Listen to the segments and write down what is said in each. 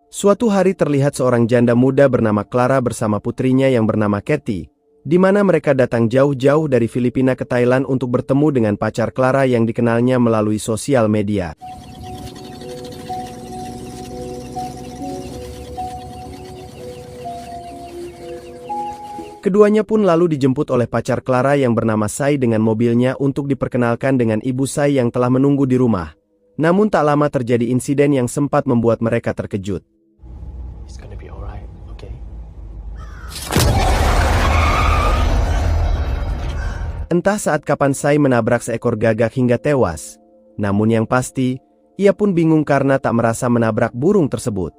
Suatu hari terlihat seorang janda muda bernama Clara bersama putrinya yang bernama Katie, di mana mereka datang jauh-jauh dari Filipina ke Thailand untuk bertemu dengan pacar Clara yang dikenalnya melalui sosial media. Keduanya pun lalu dijemput oleh pacar Clara yang bernama Sai dengan mobilnya untuk diperkenalkan dengan ibu Sai yang telah menunggu di rumah. Namun tak lama terjadi insiden yang sempat membuat mereka terkejut. Entah saat kapan Sai menabrak seekor gagak hingga tewas. Namun yang pasti, ia pun bingung karena tak merasa menabrak burung tersebut.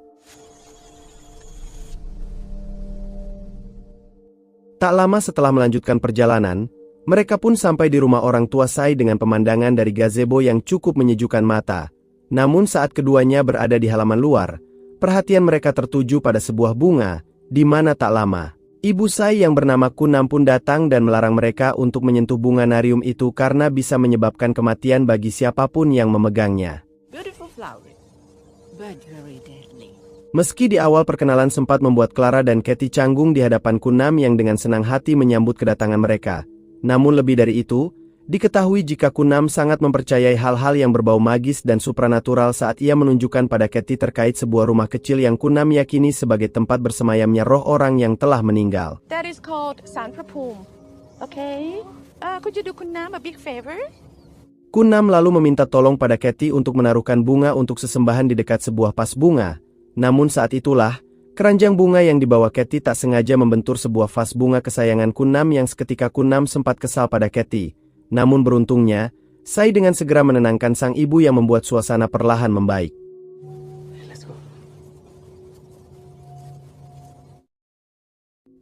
Tak lama setelah melanjutkan perjalanan, mereka pun sampai di rumah orang tua Sai dengan pemandangan dari gazebo yang cukup menyejukkan mata. Namun saat keduanya berada di halaman luar, perhatian mereka tertuju pada sebuah bunga, di mana tak lama Ibu Sai yang bernama Kunam pun datang dan melarang mereka untuk menyentuh bunga narium itu karena bisa menyebabkan kematian bagi siapapun yang memegangnya. Meski di awal perkenalan sempat membuat Clara dan Katie canggung di hadapan Kunam yang dengan senang hati menyambut kedatangan mereka. Namun lebih dari itu, diketahui jika Kunam sangat mempercayai hal-hal yang berbau magis dan supranatural saat ia menunjukkan pada Katie terkait sebuah rumah kecil yang Kunam yakini sebagai tempat bersemayamnya roh orang yang telah meninggal. That is called Sanprapum. Okay. Could you do Kunam a big favor? Kunam lalu meminta tolong pada Katie untuk menaruhkan bunga untuk sesembahan di dekat sebuah vas bunga. Namun saat itulah, keranjang bunga yang dibawa Katie tak sengaja membentur sebuah vas bunga kesayangan Kunam yang seketika Kunam sempat kesal pada Katie. Namun beruntungnya, Sai dengan segera menenangkan sang ibu yang membuat suasana perlahan membaik.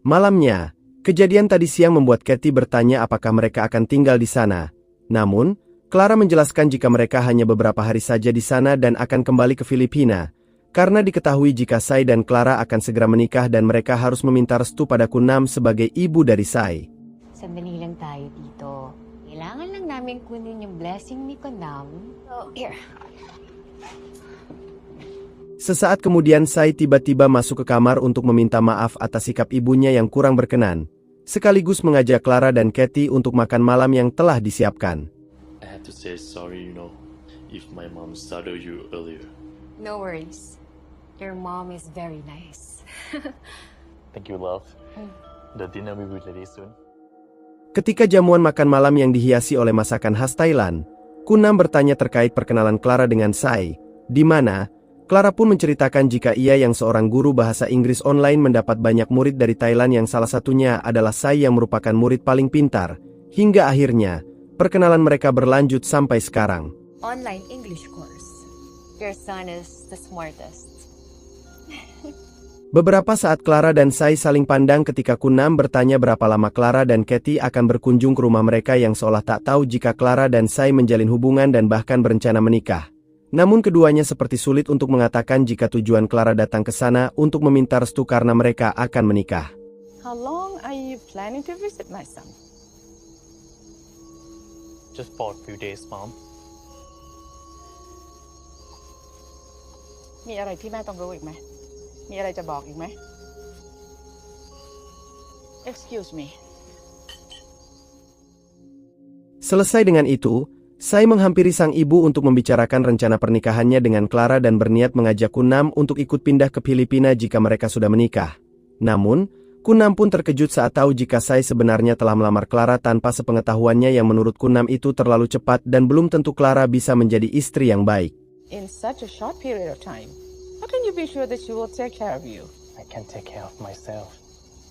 Malamnya, kejadian tadi siang membuat Katie bertanya apakah mereka akan tinggal di sana. Namun, Clara menjelaskan jika mereka hanya beberapa hari saja di sana dan akan kembali ke Filipina, karena diketahui jika Sai dan Clara akan segera menikah dan mereka harus meminta restu pada Kunam sebagai ibu dari Sai. Sandali lang tayo dito. Kailangan lang namin kunin yung blessing ni Kunam. So, here. Sesaat kemudian Sai tiba-tiba masuk ke kamar untuk meminta maaf atas sikap ibunya yang kurang berkenan, sekaligus mengajak Clara dan Katie untuk makan malam yang telah disiapkan. I have to say sorry, if my mom startled you earlier. No worries. Your mom is very nice. Thank you, love. The dinner will be ready soon. Ketika jamuan makan malam yang dihiasi oleh masakan khas Thailand, Kunam bertanya terkait perkenalan Clara dengan Sai, di mana Clara pun menceritakan jika ia yang seorang guru bahasa Inggris online mendapat banyak murid dari Thailand yang salah satunya adalah Sai yang merupakan murid paling pintar, hingga akhirnya perkenalan mereka berlanjut sampai sekarang. Online English course. Your son is the smartest. Beberapa saat Clara dan Sai saling pandang ketika Kunam bertanya berapa lama Clara dan Katie akan berkunjung ke rumah mereka yang seolah tak tahu jika Clara dan Sai menjalin hubungan dan bahkan berencana menikah. Namun keduanya seperti sulit untuk mengatakan jika tujuan Clara datang ke sana untuk meminta restu karena mereka akan menikah. How long are you planning to visit my son? Just for a few days, Mom. มีอะไรที่แม่ต้องรู้อีกไหม มีอะไรจะบอกอีกไหม Excuse me. Selesai dengan itu, Sai menghampiri sang ibu untuk membicarakan rencana pernikahannya dengan Clara dan berniat mengajak Kunam untuk ikut pindah ke Filipina jika mereka sudah menikah. Namun, Kunam pun terkejut saat tahu jika Sai sebenarnya telah melamar Clara tanpa sepengetahuannya yang menurut Kunam itu terlalu cepat dan belum tentu Clara bisa menjadi istri yang baik. In such a short period of time, how can you be sure that she will take care of you? I can take care of myself.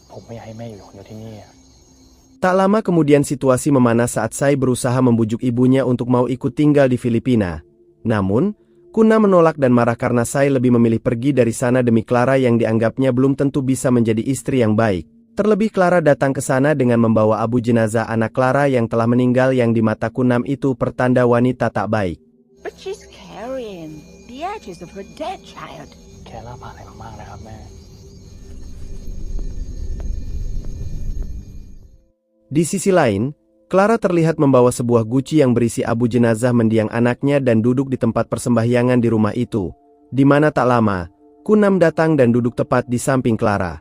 ผมไม่ให้แม่อยู่คนเดียวที่นี่ Tak lama kemudian situasi memanas saat Sai berusaha membujuk ibunya untuk mau ikut tinggal di Filipina. Namun, Kunam menolak dan marah karena Sai lebih memilih pergi dari sana demi Clara yang dianggapnya belum tentu bisa menjadi istri yang baik. Terlebih Clara datang ke sana dengan membawa abu jenazah anak Clara yang telah meninggal yang di mata Kunam itu pertanda wanita tak baik. But she's carrying the ashes of her dead child. แค่ล่าผ่านอะไรมากๆนะครับแม่ Di sisi lain, Clara terlihat membawa sebuah guci yang berisi abu jenazah mendiang anaknya dan duduk di tempat persembahyangan di rumah itu, di mana tak lama, Kunam datang dan duduk tepat di samping Clara.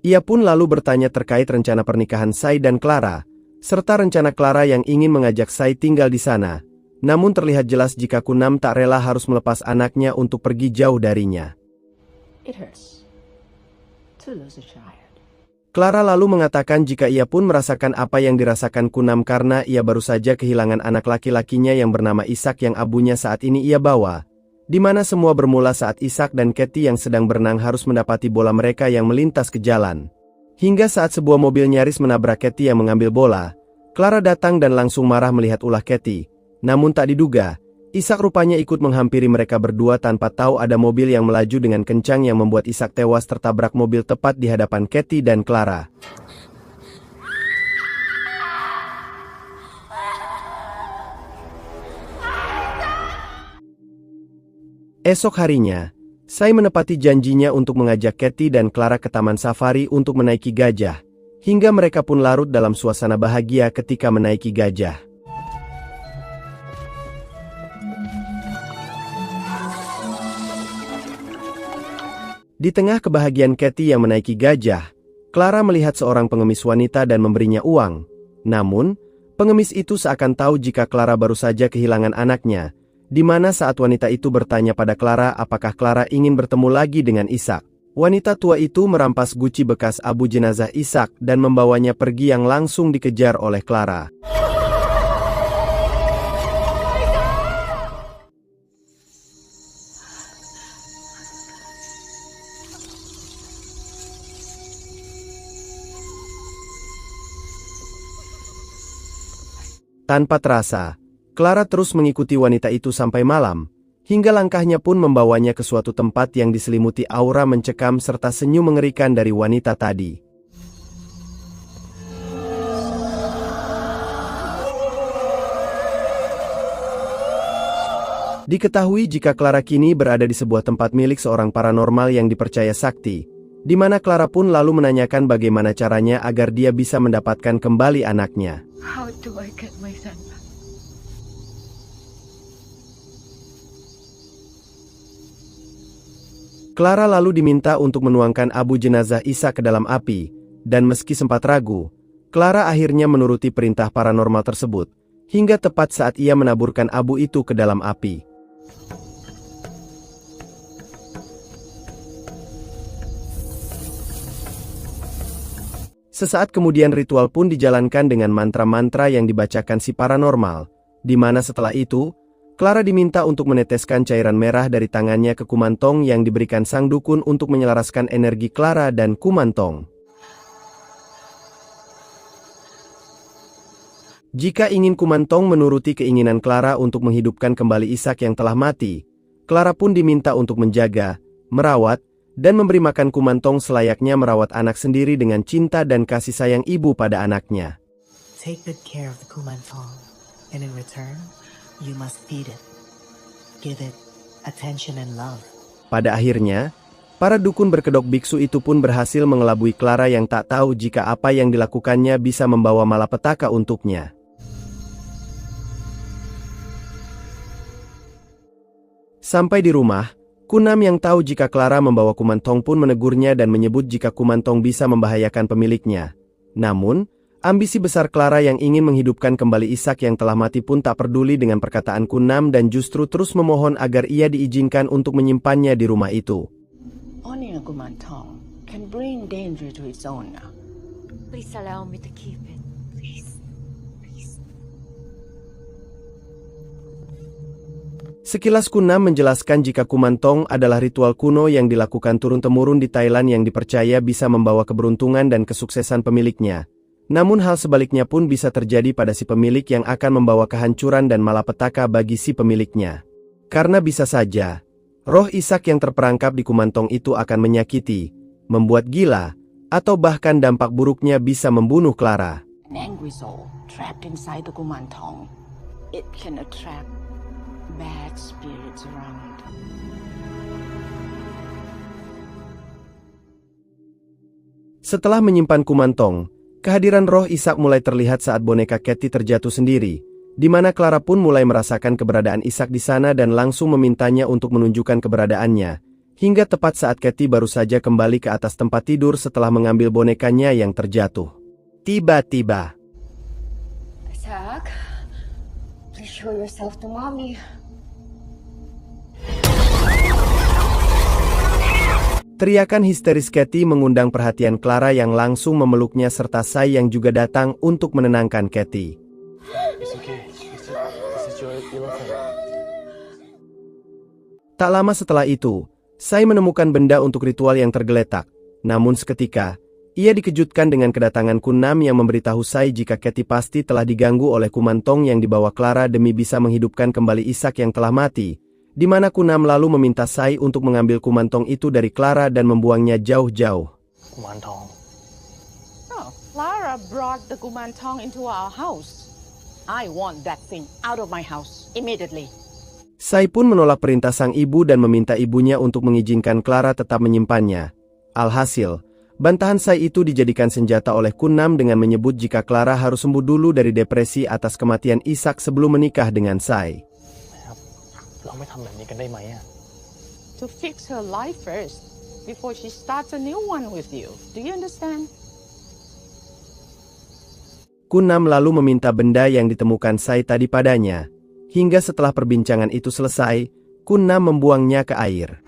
Ia pun lalu bertanya terkait rencana pernikahan Sai dan Clara, serta rencana Clara yang ingin mengajak Sai tinggal di sana. Namun terlihat jelas jika Kunam tak rela harus melepas anaknya untuk pergi jauh darinya. It hurts to lose a child. Clara lalu mengatakan jika ia pun merasakan apa yang dirasakan Kunam karena ia baru saja kehilangan anak laki-lakinya yang bernama Ishak yang abunya saat ini ia bawa. Di mana semua bermula saat Ishak dan Katie yang sedang berenang harus mendapati bola mereka yang melintas ke jalan. Hingga saat sebuah mobil nyaris menabrak Katie yang mengambil bola, Clara datang dan langsung marah melihat ulah Katie. Namun tak diduga, Ishak rupanya ikut menghampiri mereka berdua tanpa tahu ada mobil yang melaju dengan kencang yang membuat Ishak tewas tertabrak mobil tepat di hadapan Katie dan Clara. Esok harinya, Sai menepati janjinya untuk mengajak Katie dan Clara ke taman safari untuk menaiki gajah, hingga mereka pun larut dalam suasana bahagia ketika menaiki gajah. Di tengah kebahagiaan Katie yang menaiki gajah, Clara melihat seorang pengemis wanita dan memberinya uang. Namun, pengemis itu seakan tahu jika Clara baru saja kehilangan anaknya, di mana saat wanita itu bertanya pada Clara apakah Clara ingin bertemu lagi dengan Ishak. Wanita tua itu merampas guci bekas abu jenazah Ishak dan membawanya pergi yang langsung dikejar oleh Clara. Tanpa terasa, Clara terus mengikuti wanita itu sampai malam, hingga langkahnya pun membawanya ke suatu tempat yang diselimuti aura mencekam serta senyum mengerikan dari wanita tadi. Diketahui jika Clara kini berada di sebuah tempat milik seorang paranormal yang dipercaya sakti, di mana Clara pun lalu menanyakan bagaimana caranya agar dia bisa mendapatkan kembali anaknya. How do I get my son back? Clara lalu diminta untuk menuangkan abu jenazah Ishak ke dalam api, dan meski sempat ragu, Clara akhirnya menuruti perintah paranormal tersebut, hingga tepat saat ia menaburkan abu itu ke dalam api. Sesaat kemudian ritual pun dijalankan dengan mantra-mantra yang dibacakan si paranormal, di mana setelah itu, Clara diminta untuk meneteskan cairan merah dari tangannya ke Kumantong yang diberikan sang dukun untuk menyelaraskan energi Clara dan Kumantong. Jika ingin Kumantong menuruti keinginan Clara untuk menghidupkan kembali Ishak yang telah mati, Clara pun diminta untuk menjaga, merawat, dan memberi makan Kumantong selayaknya merawat anak sendiri dengan cinta dan kasih sayang ibu pada anaknya. Take good care of the Kumantong, and in return, you must feed it. Give it attention and love. Pada akhirnya, para dukun berkedok biksu itu pun berhasil mengelabui Clara yang tak tahu jika apa yang dilakukannya bisa membawa malapetaka untuknya. Sampai di rumah, Kunam yang tahu jika Clara membawa Kumantong pun menegurnya dan menyebut jika Kumantong bisa membahayakan pemiliknya. Namun, ambisi besar Clara yang ingin menghidupkan kembali Ishak yang telah mati pun tak peduli dengan perkataan Kunam dan justru terus memohon agar ia diizinkan untuk menyimpannya di rumah itu. Owning a Kumantong can bring danger to its owner. Please allow me to keep it. Please. Sekilas Kunam menjelaskan jika Kumantong adalah ritual kuno yang dilakukan turun-temurun di Thailand yang dipercaya bisa membawa keberuntungan dan kesuksesan pemiliknya. Namun hal sebaliknya pun bisa terjadi pada si pemilik yang akan membawa kehancuran dan malapetaka bagi si pemiliknya. Karena bisa saja, roh Ishak yang terperangkap di Kumantong itu akan menyakiti, membuat gila, atau bahkan dampak buruknya bisa membunuh Clara. An angry soul trapped inside the Kumantong. It can attract bad spirits around. Setelah menyimpan Kumantong, Kehadiran roh Ishak mulai terlihat saat boneka Katie terjatuh sendiri, di mana Clara pun mulai merasakan keberadaan Ishak di sana dan langsung memintanya untuk menunjukkan keberadaannya, hingga tepat saat Katie baru saja kembali ke atas tempat tidur setelah mengambil bonekanya yang terjatuh. Tiba-tiba, Ishak, please show yourself to mommy. teriakan histeris Katie mengundang perhatian Clara yang langsung memeluknya serta Sai yang juga datang untuk menenangkan Katie. It's okay. This is your elephant. Tak lama setelah itu, Sai menemukan benda untuk ritual yang tergeletak. Namun seketika, ia dikejutkan dengan kedatangan Kunam yang memberitahu Sai jika Katie pasti telah diganggu oleh kumantong yang dibawa Clara demi bisa menghidupkan kembali Ishak yang telah mati, di mana Kunam lalu meminta Sai untuk mengambil kumantong itu dari Clara dan membuangnya jauh-jauh. Kumantong. Oh, Clara brought the Kumantong into our house. I want that thing out of my house immediately. Sai pun menolak perintah sang ibu dan meminta ibunya untuk mengizinkan Clara tetap menyimpannya. Alhasil, bantahan Sai itu dijadikan senjata oleh Kunam dengan menyebut jika Clara harus sembuh dulu dari depresi atas kematian Ishak sebelum menikah dengan Sai. เราไม่ทำแบบนี้กันได้ไหมอะ To fix her life first, before she starts a new one with you. Do you understand? Kunam lalu meminta benda yang ditemukan Sai tadi padanya. Hingga setelah perbincangan itu selesai, Kunam membuangnya ke air.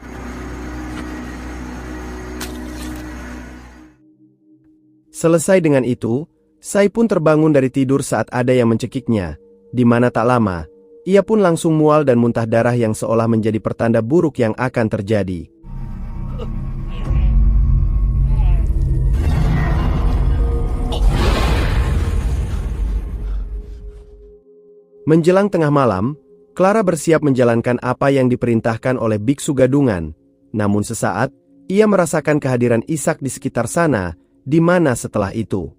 Selesai dengan itu, Sai pun terbangun dari tidur saat ada yang mencekiknya, di mana tak lama, ia pun langsung mual dan muntah darah yang seolah menjadi pertanda buruk yang akan terjadi. Menjelang tengah malam, Clara bersiap menjalankan apa yang diperintahkan oleh biksu gadungan. Namun sesaat, ia merasakan kehadiran Ishak di sekitar sana, di mana setelah itu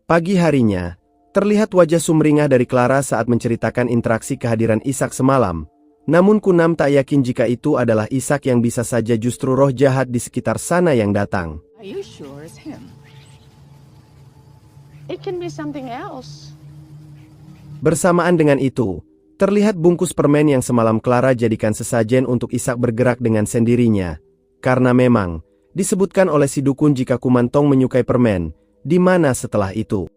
pagi harinya, terlihat wajah sumringah dari Clara saat menceritakan interaksi kehadiran Ishak semalam. Namun Kunam tak yakin jika itu adalah Ishak yang bisa saja justru roh jahat di sekitar sana yang datang. Are you sure it's him? It can be something else. Bersamaan dengan itu, terlihat bungkus permen yang semalam Clara jadikan sesajen untuk Ishak bergerak dengan sendirinya. Karena memang, disebutkan oleh si dukun jika Kumantong menyukai permen, di mana setelah itu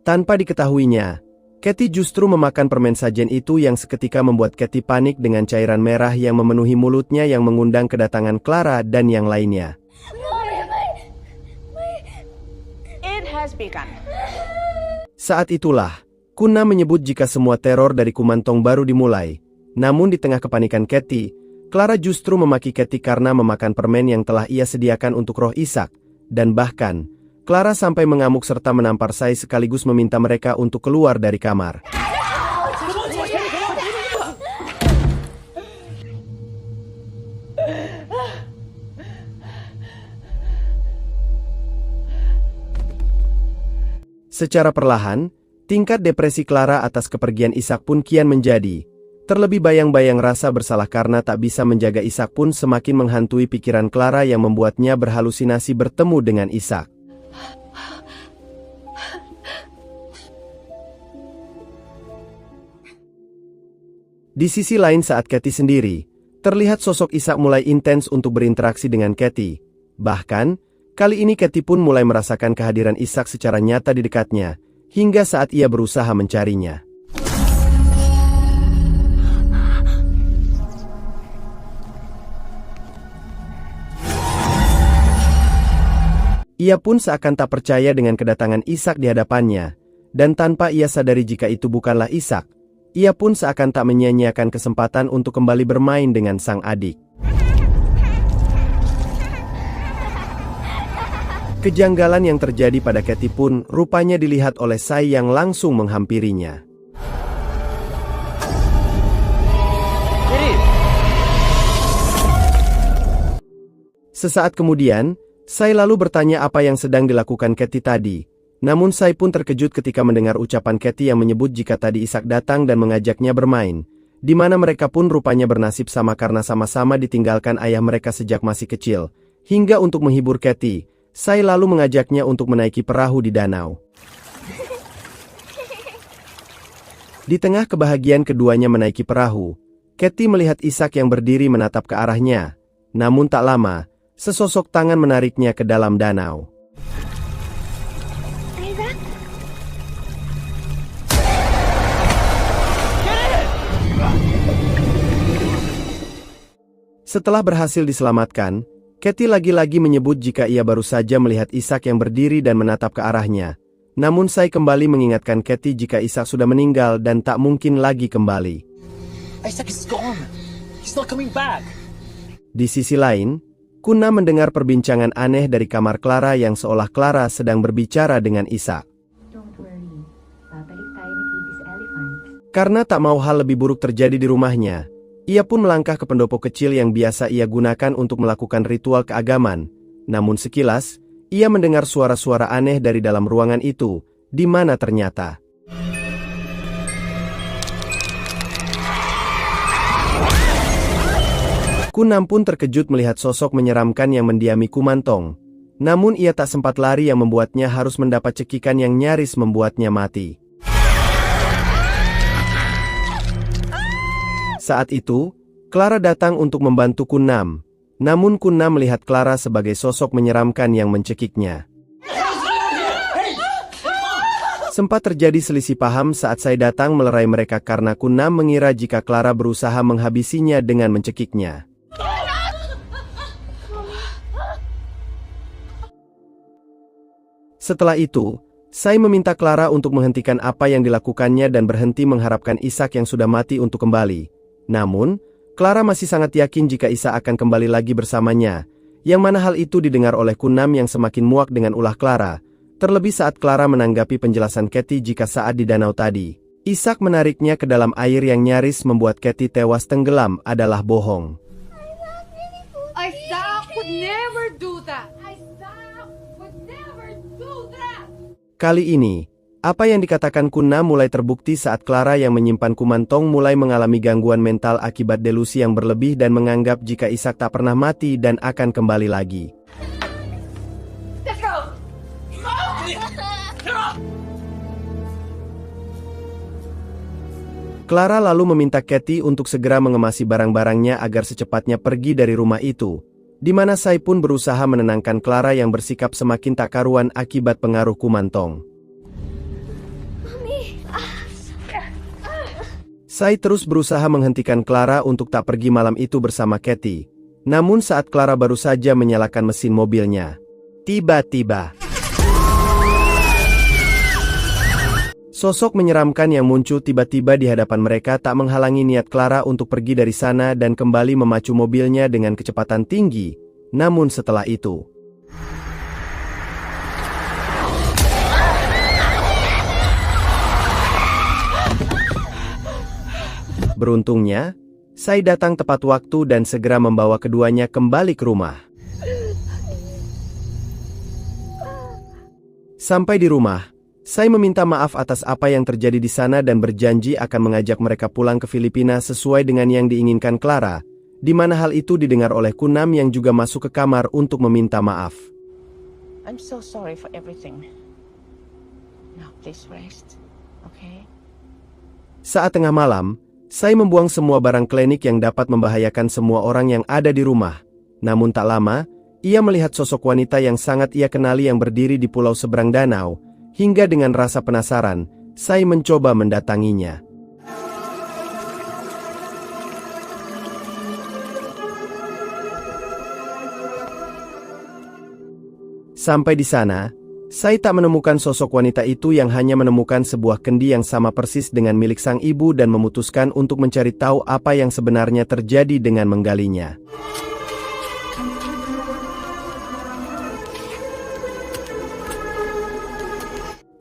tanpa diketahuinya, Katie justru memakan permen sajen itu yang seketika membuat Katie panik dengan cairan merah yang memenuhi mulutnya yang mengundang kedatangan Clara dan yang lainnya. It has begun. Saat itulah, Kunam menyebut jika semua teror dari Kumantong baru dimulai. Namun di tengah kepanikan Katie, Clara justru memaki Katie karena memakan permen yang telah ia sediakan untuk roh Ishak. Dan bahkan, Clara sampai mengamuk serta menampar Sai sekaligus meminta mereka untuk keluar dari kamar. Secara perlahan, tingkat depresi Clara atas kepergian Ishak pun kian menjadi. Terlebih bayang-bayang rasa bersalah karena tak bisa menjaga Ishak pun semakin menghantui pikiran Clara yang membuatnya berhalusinasi bertemu dengan Ishak. Di sisi lain saat Katie sendiri, terlihat sosok Ishak mulai intens untuk berinteraksi dengan Katie. Bahkan, kali ini Katie pun mulai merasakan kehadiran Ishak secara nyata di dekatnya, hingga saat ia berusaha mencarinya. Ia pun seakan tak percaya dengan kedatangan Ishak di hadapannya, dan tanpa ia sadari jika itu bukanlah Ishak, ia pun seakan tak menyia-nyiakan kesempatan untuk kembali bermain dengan sang adik. Kejanggalan yang terjadi pada Katie pun rupanya dilihat oleh Sai yang langsung menghampirinya. Sesaat kemudian, Sai lalu bertanya apa yang sedang dilakukan Katie tadi. Namun Sai pun terkejut ketika mendengar ucapan Katie yang menyebut jika tadi Ishak datang dan mengajaknya bermain, di mana mereka pun rupanya bernasib sama karena sama-sama ditinggalkan ayah mereka sejak masih kecil. Hingga untuk menghibur Katie, Sai lalu mengajaknya untuk menaiki perahu di danau. Di tengah kebahagiaan keduanya menaiki perahu, Katie melihat Ishak yang berdiri menatap ke arahnya. Namun tak lama, sesosok tangan menariknya ke dalam danau. Setelah berhasil diselamatkan, Katie lagi-lagi menyebut jika ia baru saja melihat Ishak yang berdiri dan menatap ke arahnya. Namun Sai kembali mengingatkan Katie jika Ishak sudah meninggal dan tak mungkin lagi kembali. Ishak is gone. He's not coming back. Di sisi lain, Kuna mendengar perbincangan aneh dari kamar Clara yang seolah Clara sedang berbicara dengan Ishak. Don't worry, babalik tayo ni Katie's elephant. Karena tak mau hal lebih buruk terjadi di rumahnya, ia pun melangkah ke pendopo kecil yang biasa ia gunakan untuk melakukan ritual keagamaan. Namun sekilas, ia mendengar suara-suara aneh dari dalam ruangan itu, di mana ternyata Kunam pun terkejut melihat sosok menyeramkan yang mendiami Kumantong. Namun ia tak sempat lari yang membuatnya harus mendapat cekikan yang nyaris membuatnya mati. Saat itu, Clara datang untuk membantu Kunam. Namun Kunam melihat Clara sebagai sosok menyeramkan yang mencekiknya. Sempat terjadi selisih paham saat Sai datang melerai mereka karena Kunam mengira jika Clara berusaha menghabisinya dengan mencekiknya. Setelah itu, Sai meminta Clara untuk menghentikan apa yang dilakukannya dan berhenti mengharapkan Ishak yang sudah mati untuk kembali. Namun, Clara masih sangat yakin jika Ishak akan kembali lagi bersamanya, yang mana hal itu didengar oleh Kunam yang semakin muak dengan ulah Clara, terlebih saat Clara menanggapi penjelasan Katie jika saat di danau tadi, Ishak menariknya ke dalam air yang nyaris membuat Katie tewas tenggelam adalah bohong. Ishak would never do that. Ishak would never do that. Kali ini, apa yang dikatakan Kuna mulai terbukti saat Clara yang menyimpan Kumantong mulai mengalami gangguan mental akibat delusi yang berlebih dan menganggap jika Ishak tak pernah mati dan akan kembali lagi. Clara lalu meminta Katie untuk segera mengemasi barang-barangnya agar secepatnya pergi dari rumah itu, di mana Sai pun berusaha menenangkan Clara yang bersikap semakin tak karuan akibat pengaruh Kumantong. Sai terus berusaha menghentikan Clara untuk tak pergi malam itu bersama Katie. Namun saat Clara baru saja menyalakan mesin mobilnya, tiba-tiba sosok menyeramkan yang muncul tiba-tiba di hadapan mereka tak menghalangi niat Clara untuk pergi dari sana dan kembali memacu mobilnya dengan kecepatan tinggi. Namun setelah itu, beruntungnya, Sai datang tepat waktu dan segera membawa keduanya kembali ke rumah. Sampai di rumah, Sai meminta maaf atas apa yang terjadi di sana dan berjanji akan mengajak mereka pulang ke Filipina sesuai dengan yang diinginkan Clara, di mana hal itu didengar oleh Kunam yang juga masuk ke kamar untuk meminta maaf. I'm so sorry for everything. Now please rest, okay? Saat tengah malam, Sai membuang semua barang klinik yang dapat membahayakan semua orang yang ada di rumah. Namun tak lama, ia melihat sosok wanita yang sangat ia kenali yang berdiri di pulau seberang danau. Hingga dengan rasa penasaran, Sai mencoba mendatanginya. Sampai di sana, Sai tak menemukan sosok wanita itu yang hanya menemukan sebuah kendi yang sama persis dengan milik sang ibu dan memutuskan untuk mencari tahu apa yang sebenarnya terjadi dengan menggalinya.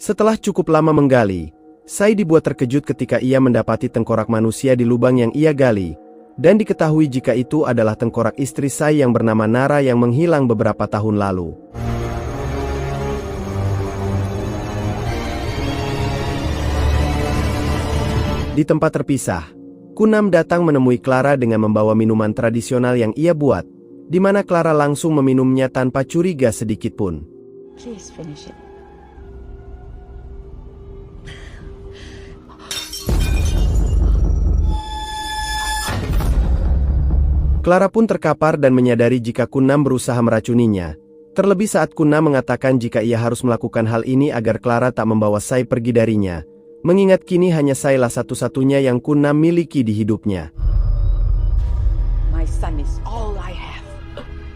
Setelah cukup lama menggali, Sai dibuat terkejut ketika ia mendapati tengkorak manusia di lubang yang ia gali, dan diketahui jika itu adalah tengkorak istri Sai yang bernama Nara yang menghilang beberapa tahun lalu. Di tempat terpisah, Kunam datang menemui Clara dengan membawa minuman tradisional yang ia buat, di mana Clara langsung meminumnya tanpa curiga sedikit pun. Please finish it. Clara pun terkapar dan menyadari jika Kunam berusaha meracuninya. Terlebih saat Kunam mengatakan jika ia harus melakukan hal ini agar Clara tak membawa Sai pergi darinya, mengingat kini hanya Sai lah satu-satunya yang Kunam miliki di hidupnya. My son is all I have.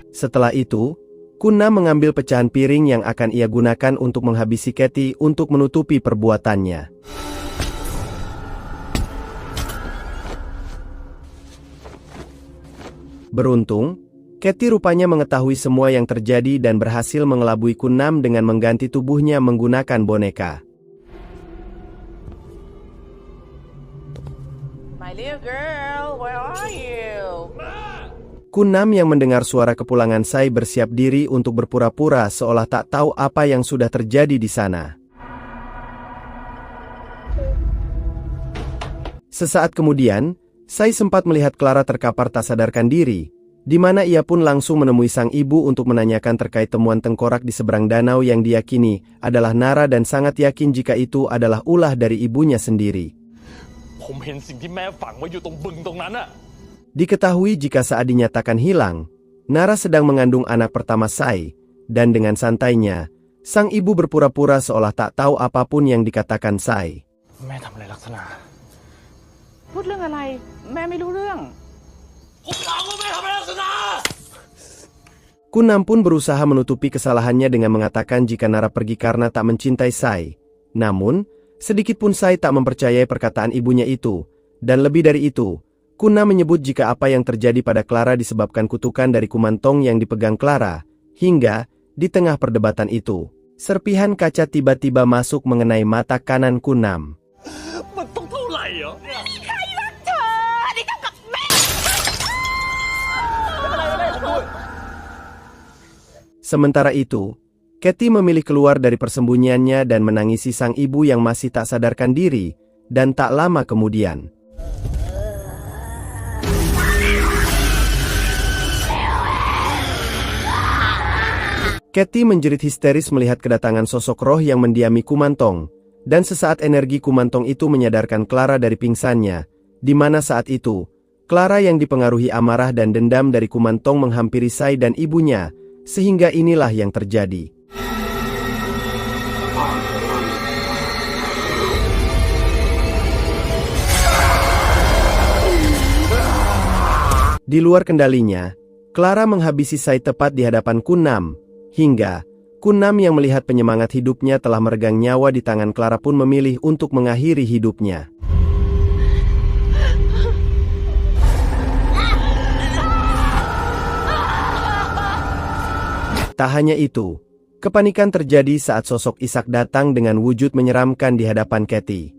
Setelah itu, Kunam mengambil pecahan piring yang akan ia gunakan untuk menghabisi Katie untuk menutupi perbuatannya. Beruntung, Katie rupanya mengetahui semua yang terjadi dan berhasil mengelabui Kunam dengan mengganti tubuhnya menggunakan boneka. My little girl, where are you? Kunam yang mendengar suara kepulangan Sai bersiap diri untuk berpura-pura seolah tak tahu apa yang sudah terjadi di sana. Sesaat kemudian, Sai sempat melihat Clara terkapar tak sadarkan diri, di mana ia pun langsung menemui sang ibu untuk menanyakan terkait temuan tengkorak di seberang danau yang diyakini adalah Nara dan sangat yakin jika itu adalah ulah dari ibunya sendiri. Diketahui jika saat dinyatakan hilang, Nara sedang mengandung anak pertama Sai, dan dengan santainya, sang ibu berpura-pura seolah tak tahu apapun yang dikatakan Sai. แม่ทำอะไรลักษณะ พูดเรื่องอะไร แม่ไม่รู้เรื่อง Kunam pun berusaha menutupi kesalahannya dengan mengatakan jika Nara pergi karena tak mencintai Sai. Namun, sedikit pun Sai tak mempercayai perkataan ibunya itu, dan lebih dari itu, Kunam menyebut jika apa yang terjadi pada Clara disebabkan kutukan dari kumantong yang dipegang Clara, hingga, di tengah perdebatan itu, serpihan kaca tiba-tiba masuk mengenai mata kanan Kunam. Sementara itu, Katie memilih keluar dari persembunyiannya dan menangisi sang ibu yang masih tak sadarkan diri, dan tak lama kemudian. Katie menjerit histeris melihat kedatangan sosok roh yang mendiami kumantong, dan sesaat energi kumantong itu menyadarkan Clara dari pingsannya, di mana saat itu, Clara yang dipengaruhi amarah dan dendam dari kumantong menghampiri Sai dan ibunya, sehingga inilah yang terjadi. Di luar kendalinya, Clara menghabisi Sai tepat di hadapan Kunam, hingga Kunam yang melihat penyemangat hidupnya telah meregang nyawa di tangan Clara pun memilih untuk mengakhiri hidupnya. Tak hanya itu, kepanikan terjadi saat sosok Ishak datang dengan wujud menyeramkan di hadapan Katie.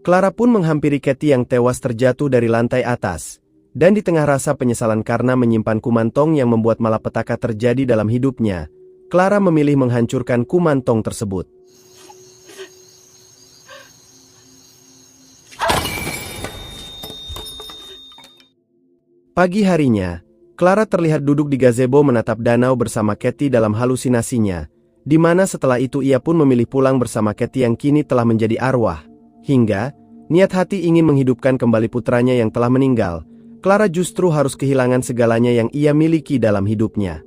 Clara pun menghampiri Katie yang tewas terjatuh dari lantai atas, dan di tengah rasa penyesalan karena menyimpan kumantong yang membuat malapetaka terjadi dalam hidupnya, Clara memilih menghancurkan kumantong tersebut. Pagi harinya, Clara terlihat duduk di gazebo menatap danau bersama Katie dalam halusinasinya, di mana setelah itu ia pun memilih pulang bersama Katie yang kini telah menjadi arwah. Hingga, niat hati ingin menghidupkan kembali putranya yang telah meninggal, Clara justru harus kehilangan segalanya yang ia miliki dalam hidupnya.